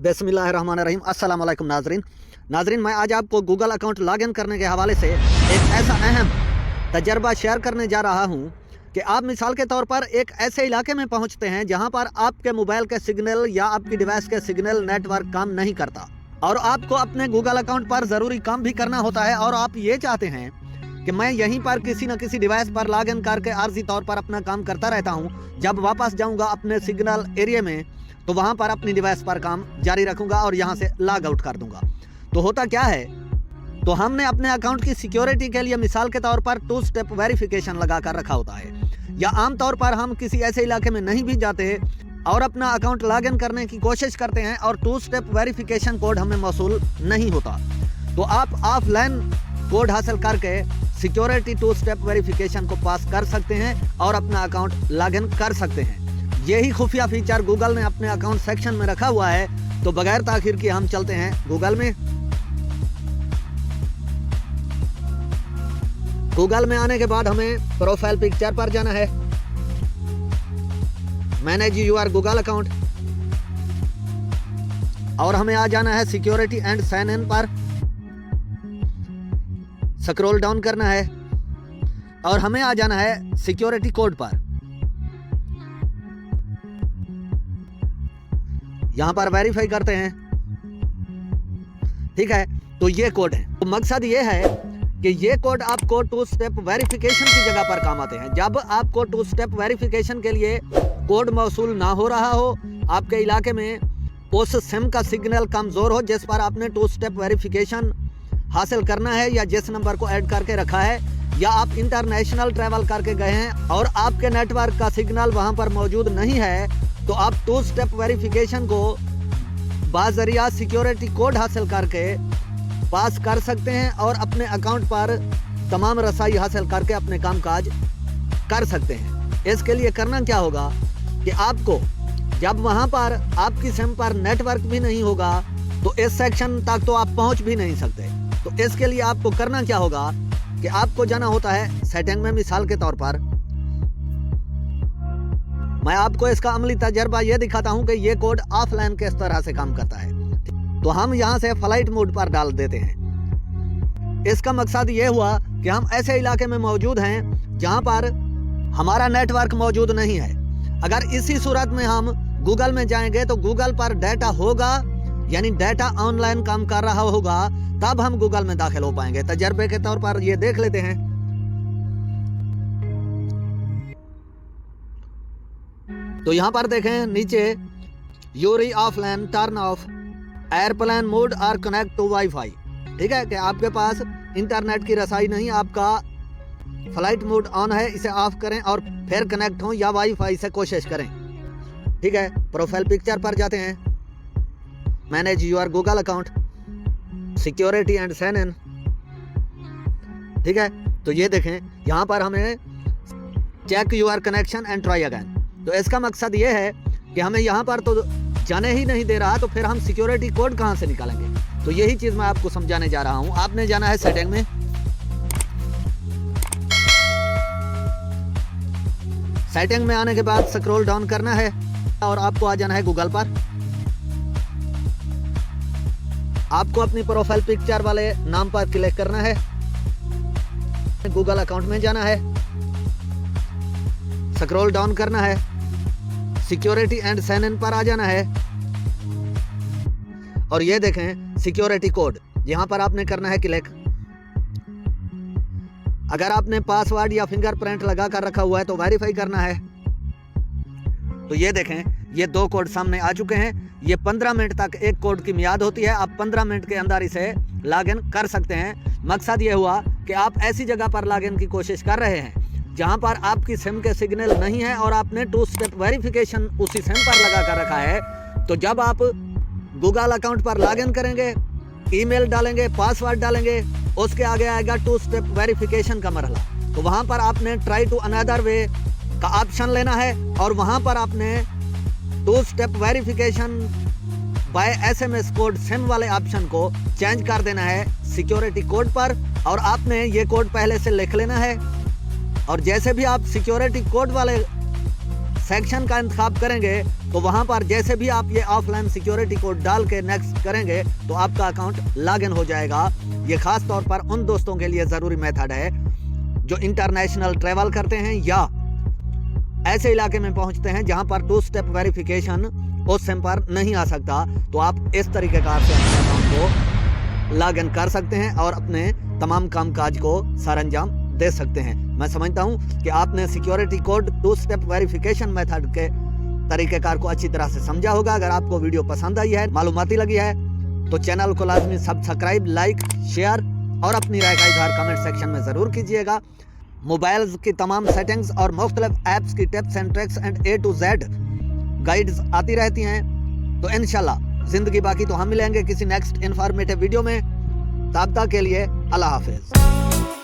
बिस्मिल्लाहिर्रहमानिर्रहीम। अस्सलाम वालेकुम नाजरीन, मैं आज आपको गूगल अकाउंट लॉगिन करने के हवाले से एक ऐसा अहम तजर्बा शेयर करने जा रहा हूं कि आप मिसाल के तौर पर एक ऐसे इलाके में पहुंचते हैं जहां पर आपके मोबाइल के सिग्नल या आपकी डिवाइस के सिग्नल नेटवर्क काम नहीं करता और आपको अपने गूगल अकाउंट पर ज़रूरी काम भी करना होता है और आप ये चाहते हैं कि मैं यहीं पर किसी न किसी डिवाइस पर लॉगिन करके आर्जी तौर पर अपना काम करता रहता हूं। जब वापस जाऊंगा अपने सिग्नल एरिया में तो वहां पर अपनी डिवाइस पर काम जारी रखूंगा और यहां से लॉग आउट कर दूंगा। तो होता क्या है, तो हमने अपने अकाउंट की सिक्योरिटी के लिए मिसाल के तौर पर 2 स्टेप वेरिफिकेशन लगा कर रखा होता है, या आमतौर पर हम किसी ऐसे इलाके में नहीं भी जाते और अपना अकाउंट लॉगिन करने की कोशिश करते हैं और 2 स्टेप वेरिफिकेशन कोड हमें मौसूल नहीं होता। तो आप ऑफलाइन कोड हासिल करके सिक्योरिटी 2 स्टेप वेरिफिकेशन को पास कर सकते हैं और अपना अकाउंट लॉगिन कर सकते हैं। यही खुफिया फीचर गूगल ने अपने अकाउंट सेक्शन में रखा हुआ है। तो बगैर ताखिर के हम चलते हैं गूगल में। गूगल में आने के बाद हमें प्रोफाइल पिक्चर पर जाना है, मैनेज योर गूगल अकाउंट, और हमें आ जाना है सिक्योरिटी एंड साइन इन पर। स्क्रॉल डाउन करना है और हमें आ जाना है सिक्योरिटी कोड पर। यहां पर वेरीफाई करते हैं, ठीक है। तो ये कोड है। तो मकसद ये है कि ये कोड आपको 2 स्टेप वेरिफिकेशन की जगह पर काम आते हैं। जब आपको 2 स्टेप वेरिफिकेशन के लिए कोड मौसूल ना हो रहा हो, आपके इलाके में उस सिम का सिग्नल कमज़ोर हो जिस पर आपने 2 स्टेप वेरिफिकेशन हासिल करना है या जिस नंबर को ऐड करके रखा है, या आप इंटरनेशनल ट्रैवल करके गए हैं और आपके नेटवर्क का सिग्नल वहां पर मौजूद नहीं है, तो आप 2 स्टेप वेरिफिकेशन को बाज़रिया सिक्योरिटी कोड हासिल करके पास कर सकते हैं और अपने अकाउंट पर तमाम रसाई हासिल करके अपने कामकाज कर सकते हैं। इसके लिए करना क्या होगा कि आपको जब वहां पर आपकी सिम पर नेटवर्क भी नहीं होगा तो इस सेक्शन तक तो आप पहुंच भी नहीं सकते। तो इसके लिए आपको करना क्या होगा कि आपको जाना होता है सेटिंग में। मिसाल के तौर पर मैं आपको इसका अमली तजर्बा ये दिखाता हूं कि ये कोड ऑफलाइन किस तरह से काम करता है। तो हम यहां से फ्लाइट मोड पर डाल देते हैं। इसका मकसद ये हुआ कि हम ऐसे इलाके में मौजूद हैं जहां पर हमारा नेटवर्क मौजूद नहीं है। अगर इसी सूरत में हम गूगल में जाएंगे तो गूगल पर डाटा होगा, यानी डाटा ऑनलाइन काम कर रहा होगा, तब हम गूगल में दाखिल हो पाएंगे। तजर्बे के तौर पर ये देख लेते हैं। तो यहां पर देखें नीचे, Yuri offline turn off airplane mode और कनेक्ट टू वाईफाई, ठीक है, कि आपके पास इंटरनेट की रसाई नहीं, आपका फ्लाइट मोड ऑन है, इसे ऑफ करें और फिर कनेक्ट हो या वाईफाई से कोशिश करें, ठीक है। प्रोफाइल पिक्चर पर जाते हैं, manage your Google account, security and sign in, ठीक है। तो ये देखें यहाँ पर हमें check your connection and try again. तो इसका मकसद ये है कि हमें यहाँ पर तो जाने ही नहीं दे रहा, तो फिर हम सिक्योरिटी कोड कहाँ से निकालेंगे। तो यही चीज़ मैं आपको समझाने जा रहा हूँ। आपने जाना है सेटिंग में, सेटिंग में आने के बाद स्क्रॉल डाउन करना है और आपको आ जाना है गूगल पर। आपको अपनी प्रोफाइल पिक्चर वाले नाम पर क्लिक करना है, गूगल अकाउंट में जाना है, स्क्रॉल डाउन करना है, सिक्योरिटी एंड साइन इन पर आ जाना है और ये देखें सिक्योरिटी कोड, यहां पर आपने करना है क्लिक। अगर आपने पासवर्ड या फिंगरप्रिंट लगा कर रखा हुआ है तो वेरीफाई करना है। तो ये देखें ये 2 कोड सामने आ चुके हैं। ये 15 मिनट तक एक कोड की मियाद होती है। आप 15 मिनट के अंदर इसे लॉगिन कर सकते हैं। मकसद ये हुआ कि आप ऐसी जगह पर लॉगिन की कोशिश कर रहे हैं जहां पर आपकी सिम के सिग्नल नहीं है और आपने 2 स्टेप वेरिफिकेशन उसी सिम पर लगा कर रखा है। तो जब आप गूगल अकाउंट पर लॉगिन करेंगे, ईमेल डालेंगे, पासवर्ड डालेंगे, उसके आगे आएगा 2 स्टेप वेरिफिकेशन का मरहला। तो वहां पर आपने ट्राई टू अनदर वे का ऑप्शन लेना है और वहां पर आपने 2 step verification bye SMS code SIM वाले ऑप्शन को चेंज कर देना है सिक्योरिटी कोड पर, और आपने ये कोड पहले से लिख लेना है। और जैसे भी आप सिक्योरिटी कोड वाले सेक्शन का इंतखाब करेंगे तो वहां पर जैसे भी आप ये ऑफलाइन सिक्योरिटी कोड डाल के नेक्स्ट करेंगे तो आपका अकाउंट लॉगिन हो जाएगा। ये खास तौर पर उन दोस्तों के लिए ज़रूरी मेथड है जो इंटरनेशनल ट्रैवल करते हैं या ऐसे इलाके में पहुंचते हैं जहां पर 2 स्टेप वेरिफिकेशन उस सिम पर नहीं आ सकता। तो आप इस तरीक़ेकार से अपने अकाउंट को लॉगिन कर सकते हैं और अपने तमाम कामकाज को सरअंजाम दे सकते हैं। मैं समझता हूं कि आपने security code 2 step verification method के तरीक़ेकार को अच्छी तरह से समझा होगा। अगर आपको वीडियो पसंद आई है, मालूमाती लगी है, तो चैनल को लाजमी सब्सक्राइब, लाइक, शेयर और अपनी राय का इजहार कमेंट सेक्शन में ज़रूर कीजिएगा। मोबाइल्स की तमाम सेटिंग्स और मुख्तलिफ ऐप्स की tips and tricks and A to Z guides आती रहती हैं। तो इंशाल्लाह ज़िंदगी बाकी तो हम मिलेंगे किसी नेक्स्ट इन्फॉर्मेटिव वीडियो में। तब तक के लिए अल्लाह हाफिज़।